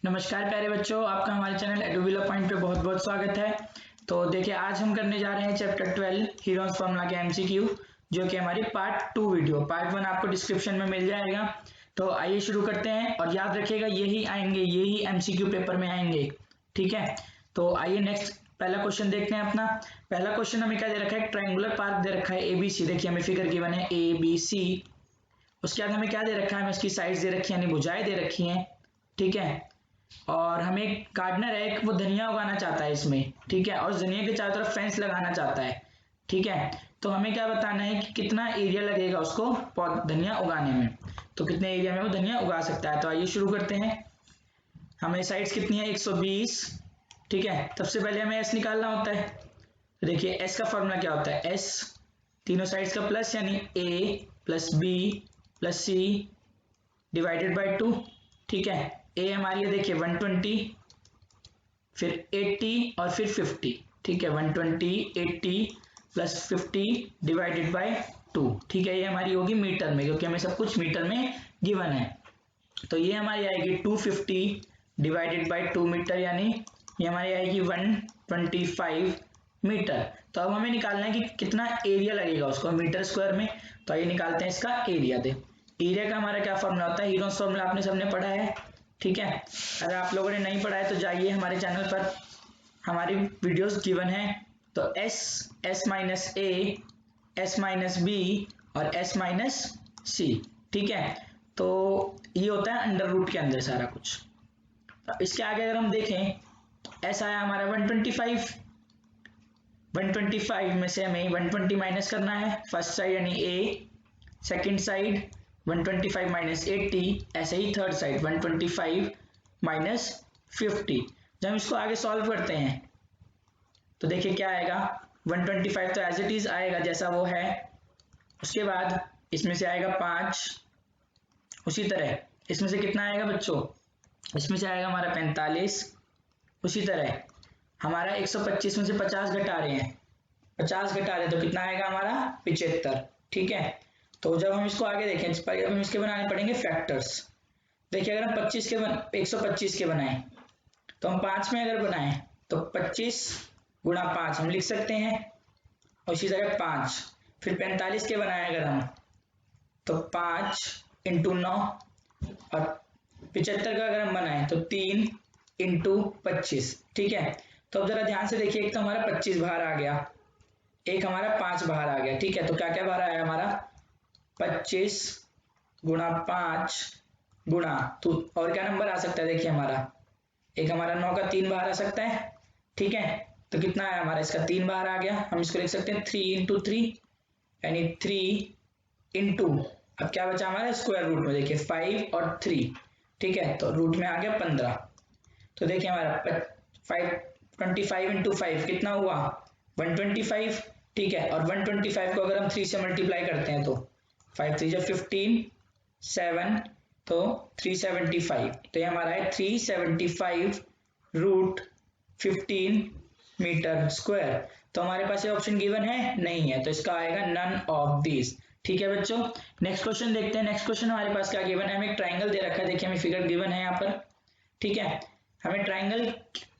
नमस्कार प्यारे बच्चों, आपका हमारे चैनल एडुविला पॉइंट पे बहुत बहुत स्वागत है। तो देखिए, आज हम करने जा रहे हैं चैप्टर 12 हीरोज फॉर्मूला के एमसीक्यू, जो कि हमारी पार्ट 2 वीडियो। पार्ट 1 आपको डिस्क्रिप्शन में मिल जाएगा। तो आइए शुरू करते हैं, और याद रखिएगा यही आएंगे, यही एमसीक्यू पेपर में आएंगे, ठीक है। तो आइए नेक्स्ट पहला क्वेश्चन देखते हैं अपना। पहला क्वेश्चन हमें क्या दे रखा है, ट्रायंगुलर पार्क दे रखा है एबीसी। देखिए हमें फिगर गिवन है एबीसी। उसके बाद हमें क्या दे रखा है, हमें उसकी साइड्स दे रखी है, यानी भुजाएं दे रखी हैं, ठीक है। और हमें गार्डनर है, एक वो धनिया उगाना चाहता है इसमें, ठीक है, और धनिया के चारों तरफ फेंस लगाना चाहता है, ठीक है। तो हमें क्या बताना है कि कितना एरिया लगेगा उसको धनिया उगाने में, तो कितने एरिया में वो धनिया उगा सकता है। तो आइए शुरू करते हैं। हमें साइड्स कितनी है, 120, ठीक है। सबसे पहले हमें एस निकालना होता है। तो देखिए एस का फॉर्मूला क्या होता है, एस तीनों साइड्स का प्लस, यानी A plus B plus C divided by 2, ठीक है। ए हमारी है देखिए 120, फिर 80 और फिर 50, ठीक है। 120 80 प्लस 50 डिवाइडेड बाय 2, ठीक है। ये हमारी होगी मीटर में, क्योंकि हमें सब कुछ मीटर में गिवन है। तो ये हमारी आएगी 250 डिवाइडेड बाय 2 मीटर, यानी ये हमारी आएगी 125 मीटर। तो अब हमें निकालना है कि कितना एरिया लगेगा उसको मीटर स्क्वायर में। तो आइए निकालते हैं इसका एरिया। दे एरिया का हमारा क्या फॉर्मूला होता है, हीरोज फॉर्मूला आपने सबने पढ़ा है, ठीक है। अगर आप लोगों ने नहीं पढ़ा है तो जाइए हमारे चैनल पर, हमारी वीडियोस गिवन है। तो एस, एस माइनस ए, एस माइनस बी और एस माइनस सी, ठीक है। तो ये होता है अंडर रूट के अंदर सारा कुछ। तो इसके आगे अगर हम देखें तो एस आया हमारा 125, 125 में से हमें 120 माइनस करना है, फर्स्ट साइड यानी ए, सेकेंड साइड 125 माइनस 80, ऐसे ही थर्ड साइड 125 माइनस 50। जब हम इसको आगे सॉल्व करते हैं तो देखिए क्या आएगा, 125 तो एज इट इज आएगा जैसा वो है। उसके बाद इसमें से आएगा 5, उसी तरह इसमें से कितना आएगा बच्चों, इसमें से आएगा हमारा 45। उसी तरह हमारा 125 में से 50 घटा रहे हैं, 50 घटा रहे हैं तो कितना आएगा हमारा 75, ठीक है। तो जब हम इसको आगे देखें, अब हम इसके बनाने पड़ेंगे फैक्टर्स। देखिए अगर हम 125 के बनाएं तो हम 5 में अगर बनाएं तो 25 गुणा 5 हम लिख सकते हैं, और इसी तरह 5। फिर 45 के बनाएं अगर हम तो 5 इंटू 9, और 75 का अगर हम बनाएं तो 3 इंटू 25, ठीक है। तो अब जरा ध्यान से देखिए, एक तो हमारा 25 बाहर आ गया, एक हमारा 5 बाहर आ गया, ठीक है। तो क्या क्या बाहर आया हमारा, 25 गुणा 5 गुणा, तो और क्या नंबर आ सकता है, देखिए हमारा एक हमारा 9 का 3 बाहर आ सकता है, ठीक है। तो कितना है हमारा, इसका 3 बाहर आ गया। हम इसको लिख सकते हैं 3 इंटू 3, यानी 3 इंटू, अब क्या बचा हमारा स्क्वायर रूट में, देखिए 5 और 3, ठीक है। तो रूट में आ गया 15। तो देखिए हमारा 25 इंटू 5 कितना हुआ, 125, ठीक है। और 125 को अगर हम 3 से मल्टीप्लाई करते हैं तो 5 3 15, 7, तो 375, तो ये हमारा है 375 रूट 15 मीटर स्क्वायर। तो हमारे पास ये ऑप्शन गिवन है, नहीं है, तो इसका आएगा नन ऑफ दिस, ठीक है बच्चों। नेक्स्ट क्वेश्चन देखते हैं। नेक्स्ट क्वेश्चन हमारे पास क्या गिवन है, हमें एक ट्राइंगल दे रखा है, देखिए हमें फिगर गिवन है यहाँ पर, ठीक है। हमें ट्राइंगल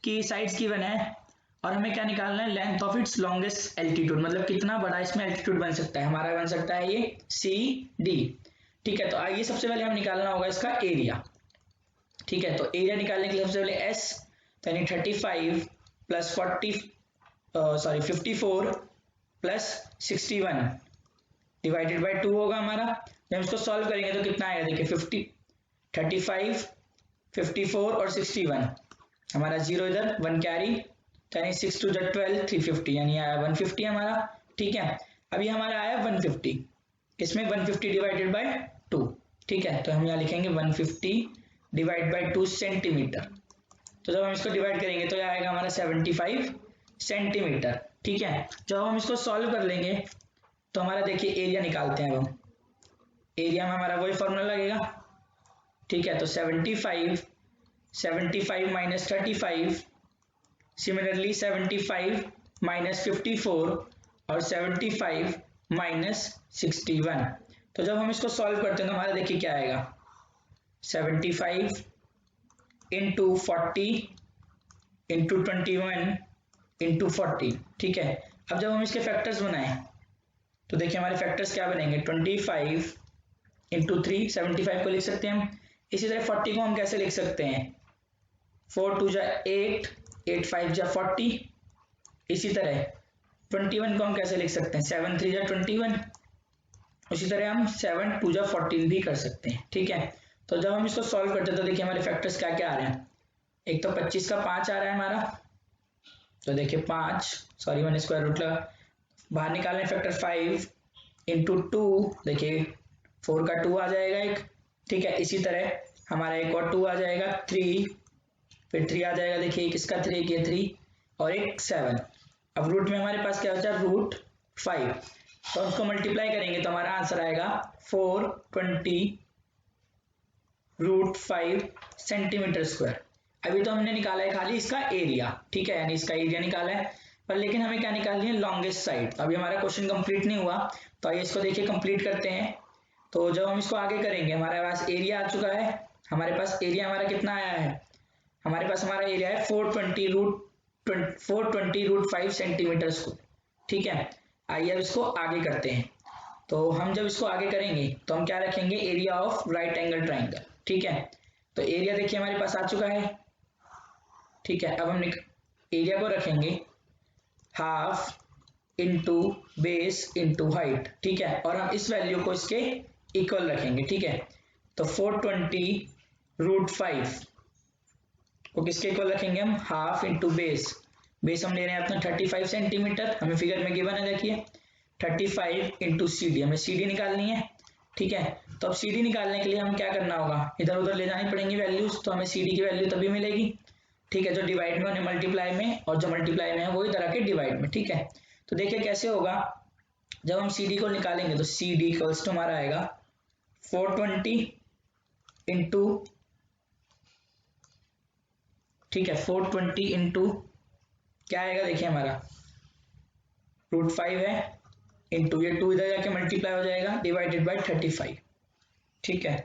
की साइड्स गिवन है, और हमें क्या निकालना है, length of its longest altitude, मतलब कितना बड़ा इसमें एल्टीट्यूड बन सकता है। हमारा बन सकता है ये सी डी, ठीक है। तो आइए सबसे पहले हम निकालना होगा इसका एरिया, ठीक है। तो एरिया निकालने के लिए सबसे पहले एस, यानी 35 प्लस 54 प्लस 61 डिवाइडेड बाई 2 होगा हमारा। जब इसको सॉल्व करेंगे तो कितना आएगा, देखिए 35 54 और 61, हमारा 0 इधर 1 कैरी, यानी 6 2 12 350, यानी आया 150 हमारा, ठीक है। अभी हमारा आया 150, इसमें 150 डिवाइडेड बाय 2, ठीक है। तो हम यहाँ लिखेंगे 150 डिवाइड बाय 2 सेंटीमीटर। तो जब हम इसको डिवाइड करेंगे तो यह आएगा हमारा 75 सेंटीमीटर, ठीक है। जब हम इसको सॉल्व कर लेंगे तो हमारा देखिए एरिया निकालते हैं। अब हम एरिया में हमारा वही फॉर्मूला लगेगा, ठीक है। तो 75 माइनस 35, सिमिलरली 75 माइनस 54 और 75 माइनस 61। तो जब हम इसको सॉल्व करते हैं तो हमारा देखिए क्या आएगा, 75 इंटू 40 इंटू 21 इंटू 14। ठीक है, अब जब हम इसके फैक्टर्स बनाएं तो देखिए हमारे फैक्टर्स क्या बनेंगे, 25 इंटू 3 75 को लिख सकते हैं हम। इसी तरह 40 को हम कैसे लिख सकते हैं, 4 2 जा 8, 8 5 जा 40। इसी तरह 21 को हम कैसे लिख सकते हैं, 7 3 जा 21। उसी तरह हम 7 2 जा 14 भी कर सकते हैं। ठीक है, तो जब हम इसको सॉल्व करते हैं तो देखिए हमारे फैक्टर्स क्या क्या आ रहे हैं। एक तो 25 का 5 आ रहा है हमारा, तो देखिए 5 सॉरी 1 स्क्वायर रूट लगा, बाहर निकालने फैक्टर 5 इंटू 2, देखिए 4 का 2 आ जाएगा एक। ठीक है, इसी तरह हमारा एक और 2 आ जाएगा 3, फिर 3 आ जाएगा, देखिए एक इसका 3, एक ये 3 और एक 7। अब रूट में हमारे पास क्या बचा, रूट 5, तो उसको मल्टीप्लाई करेंगे तो हमारा आंसर आएगा 420 रूट 5 सेंटीमीटर स्क्वायर। अभी तो हमने निकाला है खाली इसका एरिया, ठीक है, यानी इसका एरिया निकाला है, पर लेकिन हमें क्या निकालनी है, लॉन्गेस्ट साइड। अभी हमारा क्वेश्चन कंप्लीट नहीं हुआ, तो आइए इसको देखिए कंप्लीट करते हैं। तो जब हम इसको आगे करेंगे हमारे पास एरिया आ चुका है, हमारे पास एरिया हमारा कितना आया है, हमारे पास हमारा एरिया है 420 रूट 5 सेंटीमीटर स्क्वायर। ठीक है, आइए अब इसको आगे करते हैं। तो हम जब इसको आगे करेंगे तो हम क्या रखेंगे, area of right angle triangle. ठीक है, तो एरिया देखिए हमारे पास आ चुका है। ठीक है, अब हम एरिया को रखेंगे half into base into height. ठीक है, और हम इस वैल्यू को इसके इक्वल रखेंगे। ठीक है, तो 420 रूट 5 को किसके इक्वल रखेंगे हम, हाफ इंटू बेस। बेस हम ले रहे हैं अपना 35 सेंटीमीटर, हमें फिगर में गिवन है, देखिए 35 इंटू सी डी, हमें सी डी निकालनी है। ठीक है, तो अब सी डी निकालने के लिए हम क्या करना होगा, इधर उधर ले जानी पड़ेंगी वैल्यूज, तो हमें सी डी की वैल्यू तभी मिलेगी। ठीक है, जो डिवाइड में उन्हें मल्टीप्लाई में, और जो मल्टीप्लाई में है वो इधर आके डिवाइड में। ठीक है, तो देखिए कैसे होगा, जब हम सी डी को निकालेंगे तो सी डी इक्वल्स टू हमारा आएगा 420 इंटू, ठीक है 420 इंटू क्या आएगा, देखिए हमारा रूट 5 है, इंटू ये 2 इधर जाके मल्टीप्लाई हो जाएगा, डिवाइडेड बाय 35। ठीक है,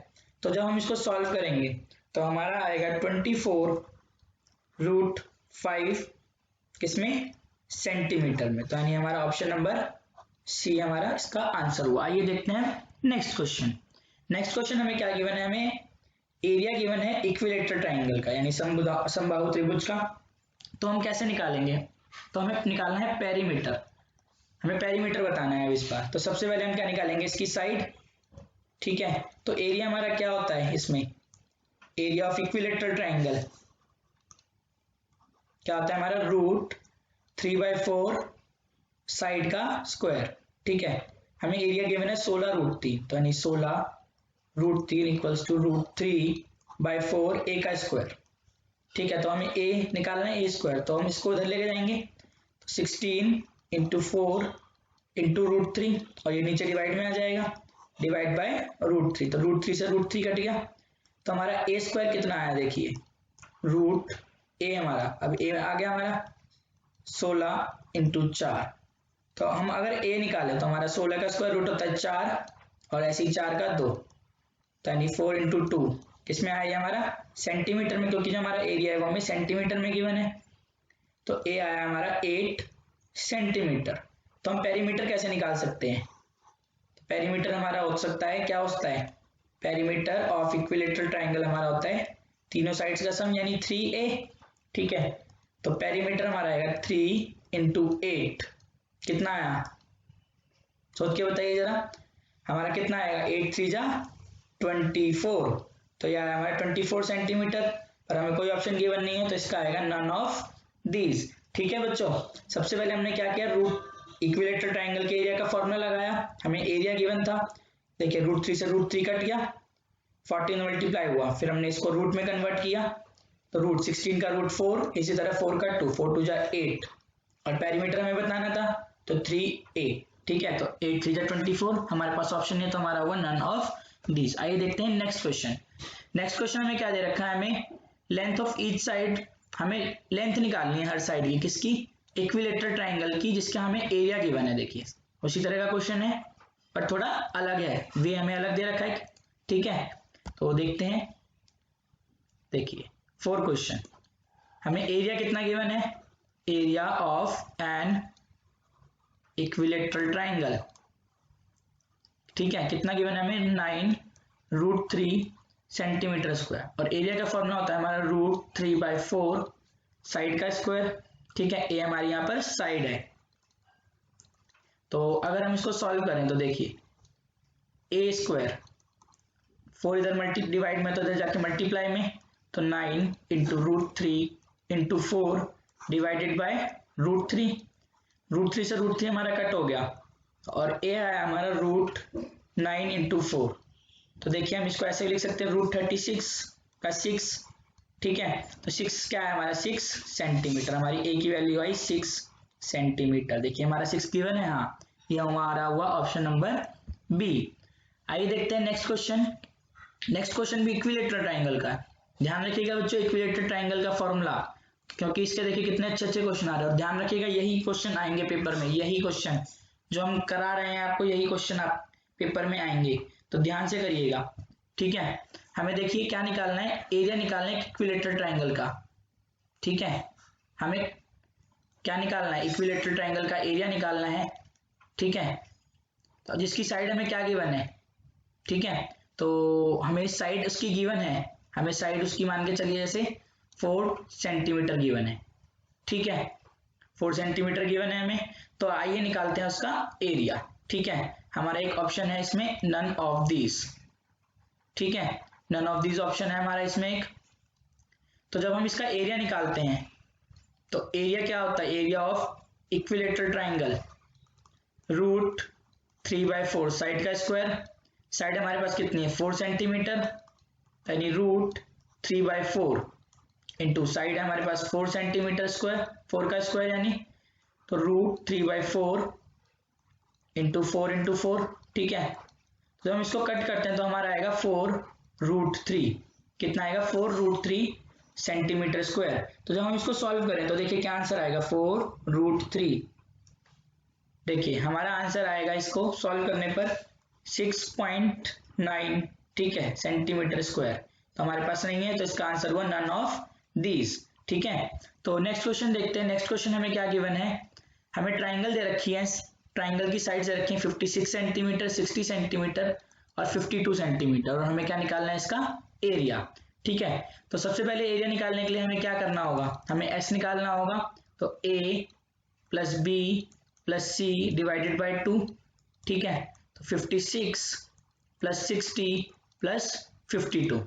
तो जब हम इसको सॉल्व करेंगे तो हमारा आएगा 24 रूट 5 किसमें, सेंटीमीटर में। तो यानी हमारा ऑप्शन नंबर सी हमारा इसका आंसर हुआ। आइए देखते हैं नेक्स्ट क्वेश्चन। नेक्स्ट क्वेश्चन हमें क्या गिवन है, हमें एरिया गिवन है इक्विलेटरल ट्राइंगल का, यानी समबाहु त्रिभुज का। तो हम कैसे निकालेंगे, तो हमें निकालना है पेरीमीटर, हमें पेरीमीटर बताना है इस बार। तो सबसे पहले हम क्या निकालेंगे, इसकी साइड। ठीक है, तो एरिया हमारा क्या होता है इसमें, एरिया ऑफ इक्विलेटरल ट्राइंगल क्या होता है हमारा, रूट 3/4 साइड का स्क्वायर। ठीक है, हमें एरिया गिवन है 16 रूट 3, तो यानी 16 रूट 3 इक्वल्स टू रूट 3/4 ए का स्क्वायर। ठीक है, तो हमें ए निकालना है, ए स्क्वायर, तो हम इसको उधर लेके जाएंगे, तो 16 इंटू 4 इंटू रूट 3, और ये नीचे डिवाइड में आ जाएगा, डिवाइड बाय रूट 3, तो रूट 3 से रूट 3 कट गया, तो हमारा ए स्क्वायर कितना आया, देखिए रूट ए हमारा, अब ए आ गया हमारा 16 इंटू 4। तो हम अगर ए निकालें तो हमारा 16 का स्क्वायर रूट होता है 4, और ऐसे ही 4 का 2, तो यानी 4 इंटू 2 किसमें आया हमारा, सेंटीमीटर में, क्योंकि जो हमारा एरिया है वो हमें सेंटीमीटर में गिवन है। तो ए आया हमारा 8 सेंटीमीटर। तो हम पेरीमीटर कैसे निकाल सकते हैं, तो पेरीमीटर हमारा हो सकता है, क्या होता है, पेरीमीटर ऑफ इक्विलेटरल ट्राइंगल हमारा होता है तीनों साइड्स का सम, यानी 3a। ठीक है, तो पेरीमीटर हमारा आएगा 3 इंटू 8, कितना आया, सोच के बताइए जरा, हमारा कितना आएगा, 8 3 जा 24, तो यह आया हमारा 24 सेंटीमीटर, पर हमें कोई ऑप्शन गिवन नहीं है, तो इसका आएगा नन ऑफ दीज। ठीक है बच्चों, सबसे पहले हमने क्या किया, रूट इक्विलेटरल ट्राइंगल के एरिया का फॉर्मूला लगाया, हमें एरिया गिवन था, देखिए रूट 3 से रूट 3 कट गया, 14 मल्टीप्लाई हुआ, फिर हमने इसको रूट में कन्वर्ट किया, तो रूट 16 का रूट 4, इसी तरह 4 का 2, 4 2 जा 8, और पेरीमीटर हमें बताना था, तो 3a। ठीक है, तो 8 3 जा 24, हमारे पास ऑप्शन है, तो हमारा हुआ नन ऑफ दीज। आइए देखते हैं नेक्स्ट क्वेश्चन। नेक्स्ट क्वेश्चन हमें क्या दे रखा है, हमें लेंथ ऑफ ईच साइड, हमें लेंथ निकालनी है हर साइड की, किसकी, इक्विलेटरल ट्राइंगल की, जिसका हमें एरिया गिवन है। देखिए उसी तरह का क्वेश्चन है, पर थोड़ा अलग है, वे हमें अलग दे रखा है। ठीक है, तो देखते हैं, देखिए 4 क्वेश्चन। हमें एरिया कितना गिवन है, area of an equilateral triangle, ठीक है, कितना गिवन है हमें 9√3 सेंटीमीटर स्क्वायर, और एरिया का फॉर्मूला होता है हमारा √3/4 साइड का स्क्वायर, ठीक है। ए हमारी यहाँ पर साइड है। तो अगर हम इसको सॉल्व करें तो देखिए ए स्क्वायर, 4 इधर डिवाइड में तो इधर जाके मल्टीप्लाई में, तो 9 इंटू √3 इंटू 4 डिवाइडेड बाय √3, √3 से √3 हमारा कट हो गया, और ए आया हमारा √9 इंटू 4। तो देखिए हम इसको ऐसे भी लिख सकते हैं √36 का 6, ठीक है। तो 6 क्या है हमारा 6 सेंटीमीटर, हमारी ए की वैल्यू आई 6 सेंटीमीटर। देखिए हमारा 6 गिवन है, हाँ ये हमारा हुआ ऑप्शन नंबर बी। आइए देखते हैं नेक्स्ट क्वेश्चन। नेक्स्ट क्वेश्चन भी इक्विलेटरल ट्राइंगल का है। ध्यान रखिएगा बच्चों इक्विलेटरल ट्राइंगल का फॉर्मूला, क्योंकि इसके देखिए कितने अच्छे अच्छे क्वेश्चन आ रहे हैं, और ध्यान रखिएगा यही क्वेश्चन आएंगे पेपर में, यही क्वेश्चन जो हम करा रहे हैं आपको, यही क्वेश्चन आप पेपर में आएंगे, तो ध्यान से करिएगा, ठीक है। हमें देखिए क्या निकालना है, एरिया निकालना है इक्विलेटरल ट्राइंगल का, ठीक है। हमें क्या निकालना है, इक्विलेटरल ट्राइंगल का एरिया निकालना है, ठीक है। तो जिसकी साइड हमें क्या गिवन है, ठीक है, तो हमें साइड उसकी गिवन है, हमें साइड उसकी मान के चलिए जैसे 4 सेंटीमीटर गिवन है, ठीक है, 4 सेंटीमीटर गिवन है हमें। तो आइए निकालते हैं उसका एरिया, ठीक है। हमारा एक ऑप्शन है इसमें नन ऑफ दीज, ठीक है, नन ऑफ दीज ऑप्शन है हमारा इसमें एक। तो जब हम इसका एरिया निकालते हैं तो एरिया क्या होता है, area of equilateral triangle √3/4 side का स्क्वायर, साइड हमारे पास कितनी है 4 सेंटीमीटर, यानी √3/4 इंटू साइड है हमारे पास 4 सेंटीमीटर स्क्वायर, 4 का स्क्वायर यानी, तो √3/4 इंटू 4, ठीक है। तो हम इसको कट करते हैं तो हमारा आएगा 4√3, कितना आएगा 4√3 सेंटीमीटर स्क्वायर। तो जब हम इसको सॉल्व करें तो देखिए क्या आंसर आएगा 4√3, देखिए हमारा आंसर आएगा इसको सॉल्व करने पर 6.9, ठीक है, सेंटीमीटर स्क्वायर। तो हमारे पास नहीं है, तो इसका आंसर हुआ नन ऑफ दीज, ठीक है। तो नेक्स्ट क्वेश्चन देखते हैं। नेक्स्ट क्वेश्चन हमें क्या गिवन है, हमें ट्राइंगल दे रखी है, ट्राइंगल की साइड दे रखी है 56 सेंटीमीटर, 60 सेंटीमीटर और 52 सेंटीमीटर, और हमें क्या निकालना है इसका एरिया, ठीक है। तो सबसे पहले एरिया निकालने के लिए हमें क्या करना होगा, हमें एस निकालना होगा, तो a plus b plus c divided by 2, ठीक है। तो 56 प्लस 60 प्लस 52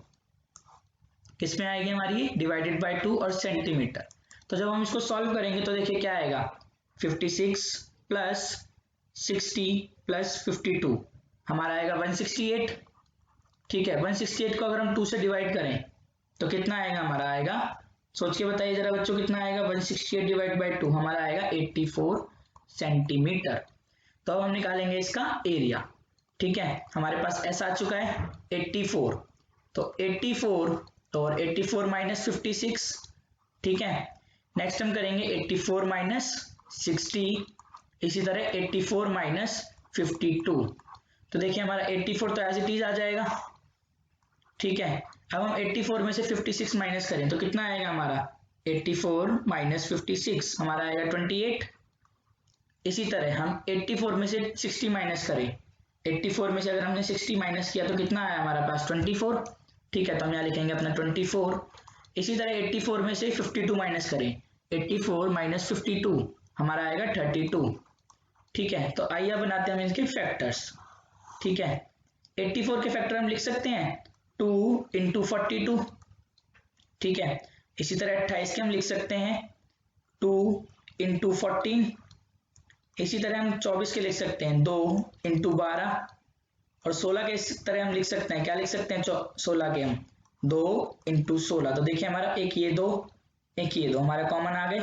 किसमें आएगी हमारी, डिवाइडेड बाई 2 और सेंटीमीटर। तो जब हम इसको सॉल्व करेंगे तो देखिए क्या आएगा 56 प्लस 60 प्लस 52 हमारा आएगा 168, ठीक है। 168 को अगर हम 2 से डिवाइड करें तो कितना आएगा, हमारा आएगा, सोच के बताइए जरा बच्चों कितना आएगा, 168 डिवाइड बाई 2 हमारा आएगा 84 सेंटीमीटर। तो अब हम निकालेंगे इसका एरिया, ठीक है। हमारे पास ऐसा आ चुका है 84, तो 84 और 84 माइनस 56, ठीक है। नेक्स्ट हम करेंगे 84 माइनस 60, इसी तरह 84 माइनस 52। तो देखिए हमारा 84 तो एज इट इज आ जाएगा, ठीक है। अब हम 84 में से 56 माइनस करें तो कितना आएगा हमारा, 84 माइनस 56 हमारा आएगा 28। इसी तरह हम 84 में से 60 माइनस करें, 84 में से अगर हमने 60 माइनस किया तो कितना आया हमारा पास 24, ठीक है। तो हम यहाँ लिखेंगे अपना 24। इसी तरह 84 में से 52 माइनस करें, 84 माइनस 52 हमारा आएगा 32, ठीक है। तो आइए बनाते हैं हम इसके फैक्टर्स, ठीक है। 84 के फैक्टर हम लिख सकते हैं 2 इंटू 42, ठीक है। इसी तरह 28 के हम लिख सकते हैं 2 इंटू 14, इसी तरह हम 24 के लिख सकते हैं 2 इंटू 12, और 16 के इस तरह हम लिख सकते हैं, क्या लिख सकते हैं 16 के हम 2 इंटू 16। तो देखिए हमारा एक ये 2 हमारा कॉमन आ गए,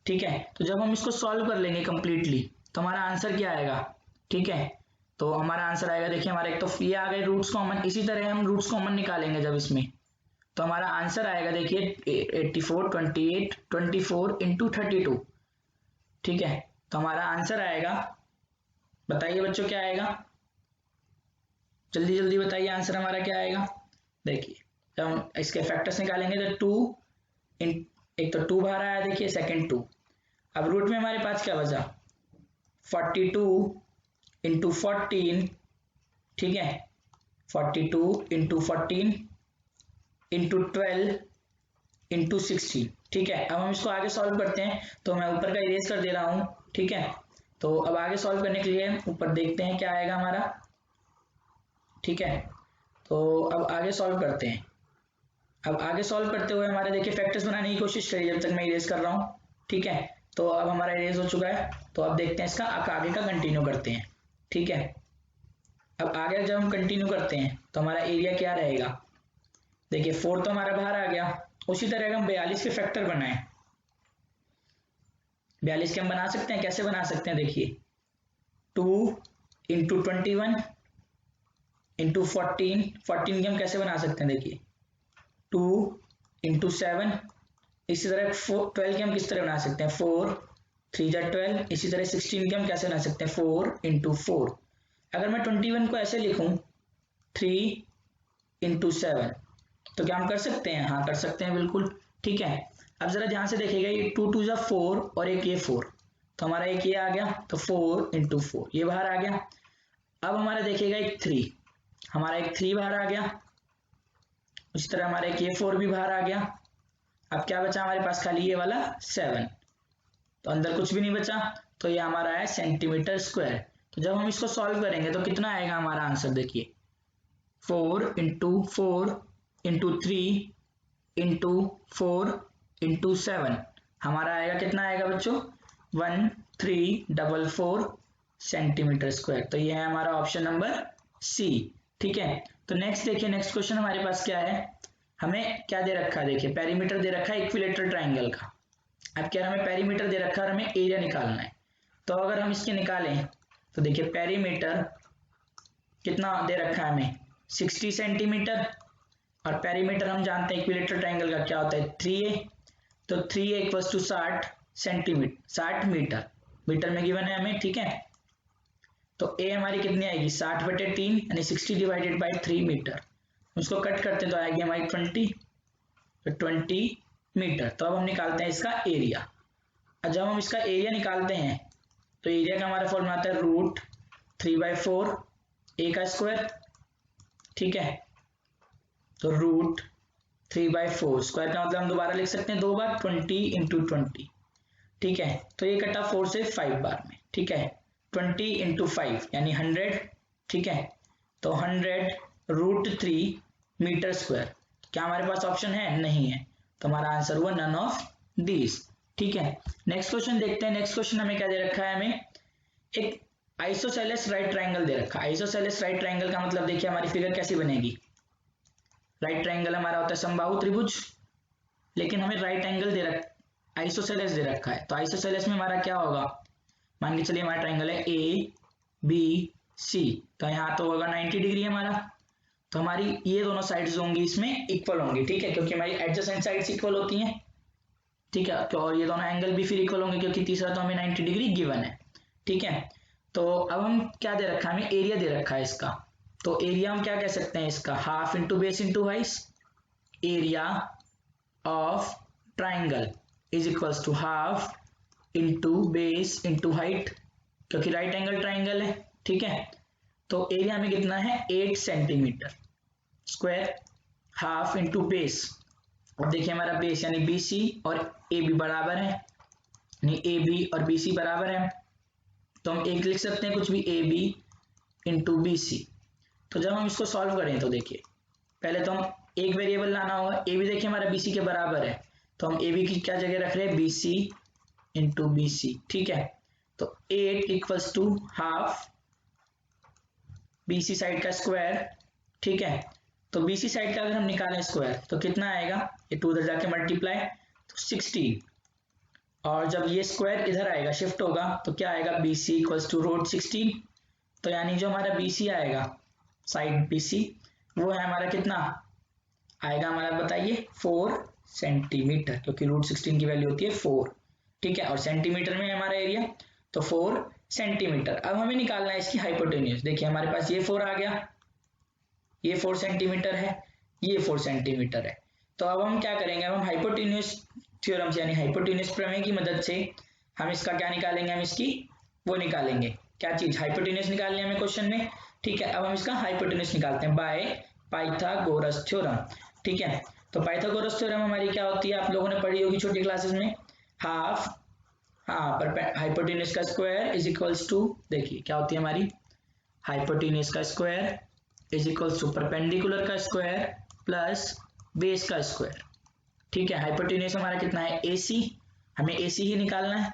ठीक है। तो जब हम इसको सॉल्व कर लेंगे कंप्लीटली तो हमारा आंसर क्या आएगा, ठीक है। तो हमारा आंसर आएगा, देखिए हमारा एक तो ये आ गए रूट्स कॉमन, इसी तरह हम रूट्स कॉमन निकालेंगे जब इसमें, तो हमारा आंसर आएगा देखिए 84 28 24 इंटू 32, ठीक है। तो हमारा आंसर आएगा, बताइए बच्चों क्या आएगा, जल्दी जल्दी बताइए आंसर हमारा क्या आएगा। देखिए जब हम इसके फैक्टर्स निकालेंगे तो 2 एक तो 2 बाहर आया देखिए, सेकंड 2। अब रूट में हमारे पास क्या बचा 42 इंटू 14, ठीक है, 42 इंटू 14 इंटू 12 इंटू 16, ठीक है। अब हम इसको आगे सॉल्व करते हैं, तो मैं ऊपर का इरेज कर दे रहा हूं, ठीक है। तो अब आगे सॉल्व करने के लिए ऊपर देखते हैं क्या आएगा हमारा, ठीक है। तो अब आगे सॉल्व करते हैं। अब आगे सॉल्व करते हुए हमारे देखिए फैक्टर्स बनाने की कोशिश करिए जब तक मैं इरेज कर रहा हूँ, ठीक है। तो अब हमारा इरेज हो चुका है, तो अब देखते हैं इसका आगे का कंटिन्यू करते हैं, ठीक है। अब आगे जब हम कंटिन्यू करते हैं तो हमारा एरिया क्या रहेगा, देखिए 4 तो हमारा बाहर आ गया। उसी तरह हम 42 के फैक्टर बनाए, 42 के हम बना सकते हैं, कैसे बना सकते हैं देखिए 2 इंटू 21 इंटू 14 के हम कैसे बना सकते हैं देखिए 2 इंटू 7, इसी तरह 12 के हम किस तरह बना सकते हैं 4 3 जा 12, इसी तरह 16 के हम कैसे बना सकते हैं 4 इंटू 4। अगर मैं 21 को ऐसे लिखूं 3 इंटू 7, तो क्या हम कर सकते हैं, हाँ कर सकते हैं बिल्कुल, ठीक है। अब जरा ध्यान से देखिएगा, ये 2 2 जा 4 और एक ये 4, तो हमारा एक ये आ गया, तो 4 इंटू 4 ये बाहर आ गया। अब हमारा देखिएगा एक 3, हमारा एक 3 बाहर आ गया, उसी तरह हमारा एक ये 4 भी बाहर आ गया। अब क्या बचा हमारे पास, खाली ये वाला 7, तो अंदर कुछ भी नहीं बचा, तो ये हमारा है सेंटीमीटर स्क्वायर। तो जब हम इसको सॉल्व करेंगे तो कितना आएगा हमारा आंसर देखिए 4 इंटू 4 इंटू 3 इंटू 4 इंटू 7, हमारा आएगा कितना आएगा बच्चों 1344 सेंटीमीटर स्क्वायर। तो ये है हमारा ऑप्शन नंबर सी, ठीक है। तो नेक्स्ट देखिए, नेक्स्ट क्वेश्चन हमारे पास क्या है, हमें क्या दे रखा है देखिए पेरीमीटर दे रखा है इक्विलेटरल ट्राइंगल का। अब क्या हमें पेरीमीटर दे रखा है और हमें एरिया निकालना है। तो अगर हम इसके निकालें तो देखिए पेरीमीटर कितना दे रखा है हमें 60 सेंटीमीटर, और पेरीमीटर हम जानते हैं इक्विलेटरल ट्राइंगल का क्या होता है 3a, तो 3a equals to 60 centimetre, 60 metre, metre में गिवन है हमें, ठीक है। तो a हमारी कितनी आएगी 60/3 यानी 60 डिवाइडेड बाई 3 मीटर, उसको कट करते तो आएगी हमारी 20, तो 20 मीटर। तो अब हम निकालते हैं इसका एरिया। और जब हम इसका एरिया निकालते हैं तो एरिया का हमारा फॉर्मूला आता है √3/4 a का स्क्वायर, ठीक है। तो √3/4 स्क्वायर का मतलब हम दोबारा लिख सकते हैं 2 बार 20 इंटू 20, ठीक है। तो ये कटा 4 से 5 बार में, ठीक है। 20 इंटू 5 यानी 100, ठीक है। तो 100√3 मीटर स्क्वायर। क्या हमारे पास ऑप्शन है, नहीं है, तो हमारा आंसर हुआ नन ऑफ दीज, ठीक है। नेक्स्ट क्वेश्चन देखते हैं। नेक्स्ट क्वेश्चन हमें क्या दे रखा है, हमें एक आइसोसेलेस राइट ट्राइंगल दे रखा है। आइसोसेलेस राइट ट्राइंगल का मतलब देखिए हमारी फिगर कैसी बनेगी, राइट ट्राइंगल हमारा होता है समबाहु त्रिभुज, लेकिन हमें राइट एंगल दे रखा, आइसोसेलेस दे रखा है। तो आइसोसेलेस में हमारा क्या होगा, मान के चलिए हमारा ट्राइंगल है ABC, तो यहाँ तो होगा 90 डिग्री हमारा, तो हमारी ये दोनों साइड्स होंगी इसमें इक्वल होंगी, ठीक है, क्योंकि हमारी एडजेसेंट साइड्स इक्वल होती हैं, ठीक है। और ये दोनों एंगल भी फिर इक्वल होंगे क्योंकि तीसरा तो हमें 90 डिग्री गिवन है, ठीक है। तो अब हम क्या दे रखा है, हमें एरिया दे रखा है इसका। तो एरिया हम क्या कह सकते हैं इसका, half into base into height, area of triangle is equals to half into base into height, क्योंकि राइट एंगल ट्राइंगल है, ठीक है। तो एरिया में कितना है 8 centimetre square, half into base, और देखिए हमारा बेस यानी BC और AB बराबर है, यानी AB और BC बराबर है, तो हम एक लिख सकते हैं कुछ भी AB इंटू BC। तो जब हम इसको सॉल्व करें तो देखिए पहले तो हम एक वेरिएबल लाना होगा, AB देखिए हमारा BC के बराबर है, तो हम AB की क्या जगह रख रहे हैं BC इंटू BC, ठीक है। तो 8 equals to half BC side का स्क्वायर, ठीक है। तो BC साइड का अगर हम निकालें स्क्वायर तो कितना आएगा, ये 2 इधर जाके मल्टीप्लाई, तो 16, और जब ये स्क्वायर इधर आएगा शिफ्ट होगा तो क्या आएगा BC इक्वल्स टू √16, तो यानी जो हमारा BC आएगा साइड BC वो है हमारा कितना आएगा हमारा बताइए 4 सेंटीमीटर, क्योंकि √16 की वैल्यू होती है 4, ठीक है। और सेंटीमीटर में हमारा एरिया, तो 4 सेंटीमीटर। अब हमें निकालना है इसकी हाइपोटेन्यूज। देखिए हमारे पास ये 4 आ गया, ये 4 सेंटीमीटर है, ये 4 सेंटीमीटर है। तो अब हम क्या करेंगे, अब हम हाइपोटेन्यूज थ्योरम से यानी हाइपोटेन्यूज प्रमेय की मदद से हम इसका क्या निकालेंगे, हम इसकी वो निकालेंगे, क्या चीज, हाइपोटेन्यूज निकालनी है हमें क्वेश्चन में। ठीक है, अब हम इसका हाइपोटेन्यूज निकालते हैं बाय पाइथागोरस थ्योरम। ठीक है, तो पाइथागोरस थ्योरम हमारी क्या होती है, आप लोगों ने पढ़ी होगी छोटी क्लासेस में, हाफ हाइपोटेन्यूज का स्क्वायर इज इक्वल्स टू, देखिए क्या होती है हमारी, हाइपोटेन्यूज का square is equals to perpendicular का स्क्वायर प्लस बेस का स्क्वायर। ठीक है, हाइपोटेन्यूज हमारा कितना है AC, हमें AC ही निकालना है,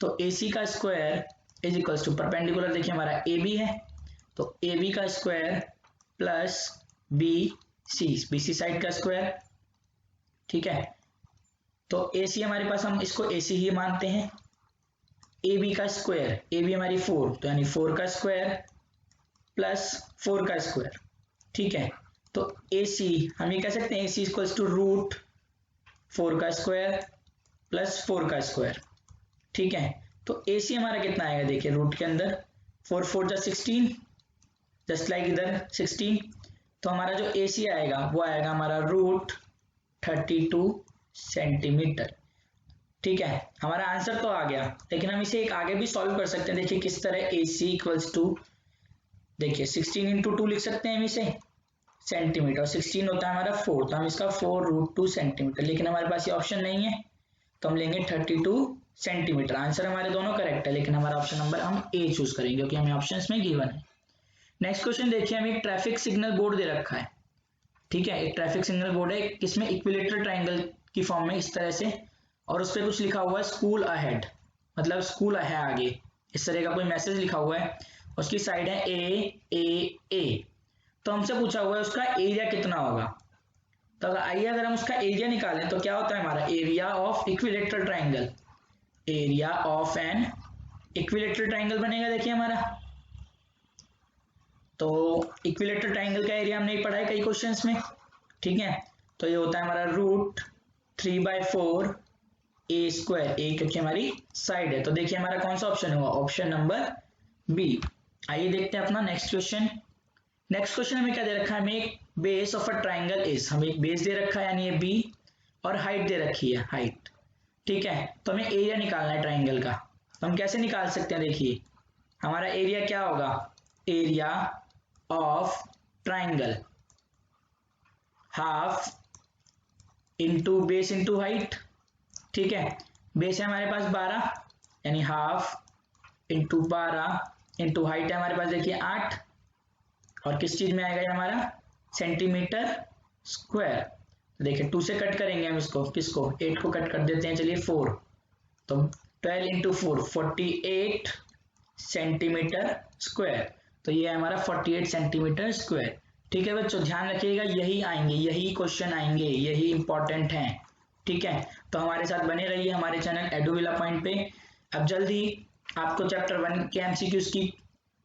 तो AC का square is equals to perpendicular, देखिए हमारा AB है, तो AB का स्क्वायर प्लस BC साइड का स्क्वायर। ठीक है, तो AC हमारे पास, हम इसको AC ही मानते हैं, AB का स्क्वायर, AB हमारी 4, तो यानी 4 का स्क्वायर प्लस 4 का स्क्वायर। ठीक है, तो AC हम ये कह सकते हैं AC इक्वल्स टू रूट 4 का स्क्वायर प्लस 4 का स्क्वायर। ठीक है, तो AC हमारा कितना आएगा, देखिए रूट के अंदर 4 4 जा 16, जस्ट लाइक इधर 16, तो हमारा जो AC आएगा वो आएगा हमारा रूट 32 सेंटीमीटर। ठीक है, हमारा आंसर तो आ गया, लेकिन हम इसे एक आगे भी सॉल्व कर सकते हैं। देखिए किस तरह, AC इक्वल्स टू, देखिए 16 इंटू 2 लिख सकते हैं हम इसे सेंटीमीटर, और 16 होता है हमारा 4, तो हम इसका 4 रूट 2 सेंटीमीटर, लेकिन हमारे पास ये ऑप्शन नहीं है, तो हम लेंगे 32 सेंटीमीटर। आंसर हमारे दोनों करेक्ट है, लेकिन हमारा ऑप्शन नंबर हम A चूज करेंगे क्योंकि हमें ऑप्शंस में गिवन है। नेक्स्ट क्वेश्चन देखिए, हमें एक ट्रैफिक सिग्नल बोर्ड दे रखा है। ठीक है, एक ट्रैफिक सिग्नल बोर्ड है, किसमें इक्विलेटरल ट्राइंगल की फॉर्म में इस तरह से, और उस पर कुछ लिखा हुआ है स्कूल अहेड, मतलब स्कूल है आगे, इस तरह का कोई मैसेज लिखा हुआ है, उसकी साइड है A। तो हमसे पूछा हुआ है उसका एरिया कितना होगा, तो आइए अगर हम उसका एरिया निकालें तो क्या होता है हमारा, area of equilateral triangle, area of an equilateral triangle बनेगा। देखिए हमारा, तो इक्विलेटरल ट्राइंगल का एरिया हमने पढ़ा है कई क्वेश्चंस में। ठीक है, तो ये होता है हमारा रूट 3/4 A स्क्वायर, A क्योंकि हमारी साइड है, तो देखिए हमारा कौन सा ऑप्शन हुआ, ऑप्शन नंबर B। आइए देखते हैं अपना नेक्स्ट क्वेश्चन। नेक्स्ट क्वेश्चन हमें क्या दे रखा है, हमें एक base of a triangle is, हमें एक बेस दे रखा है यानी ये B, और हाइट दे रखी है हाइट। ठीक है, तो हमें एरिया निकालना है ट्राइंगल का, तो हम कैसे निकाल सकते हैं, देखिए हमारा एरिया क्या होगा, area of triangle half into base into height. ठीक है, बेस है हमारे पास 12 यानी हाफ इंटू 12 इंटू हाइट है हमारे पास देखिए 8, और किस चीज में आएगा ये हमारा, सेंटीमीटर स्क्वायर। तो देखिए 2 से कट करेंगे हम इसको, किसको, 8 को कट कर देते हैं, चलिए 4, तो 12 इंटू 4 48 सेंटीमीटर स्क्वायर, तो ये है हमारा 48 सेंटीमीटर स्क्वायर। ठीक है बच्चों, ध्यान रखिएगा यही आएंगे, यही क्वेश्चन आएंगे, यही इंपॉर्टेंट हैं। ठीक है, तो हमारे साथ बने रहिए हमारे चैनल एडुविला पॉइंट पे। अब जल्द ही आपको चैप्टर 1 के MCQs की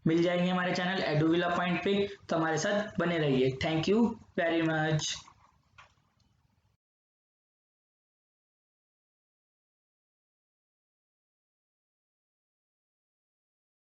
मिल जाएंगे हमारे चैनल एडुविला पॉइंट पे, तो हमारे साथ बने रहिए। Thank you very much.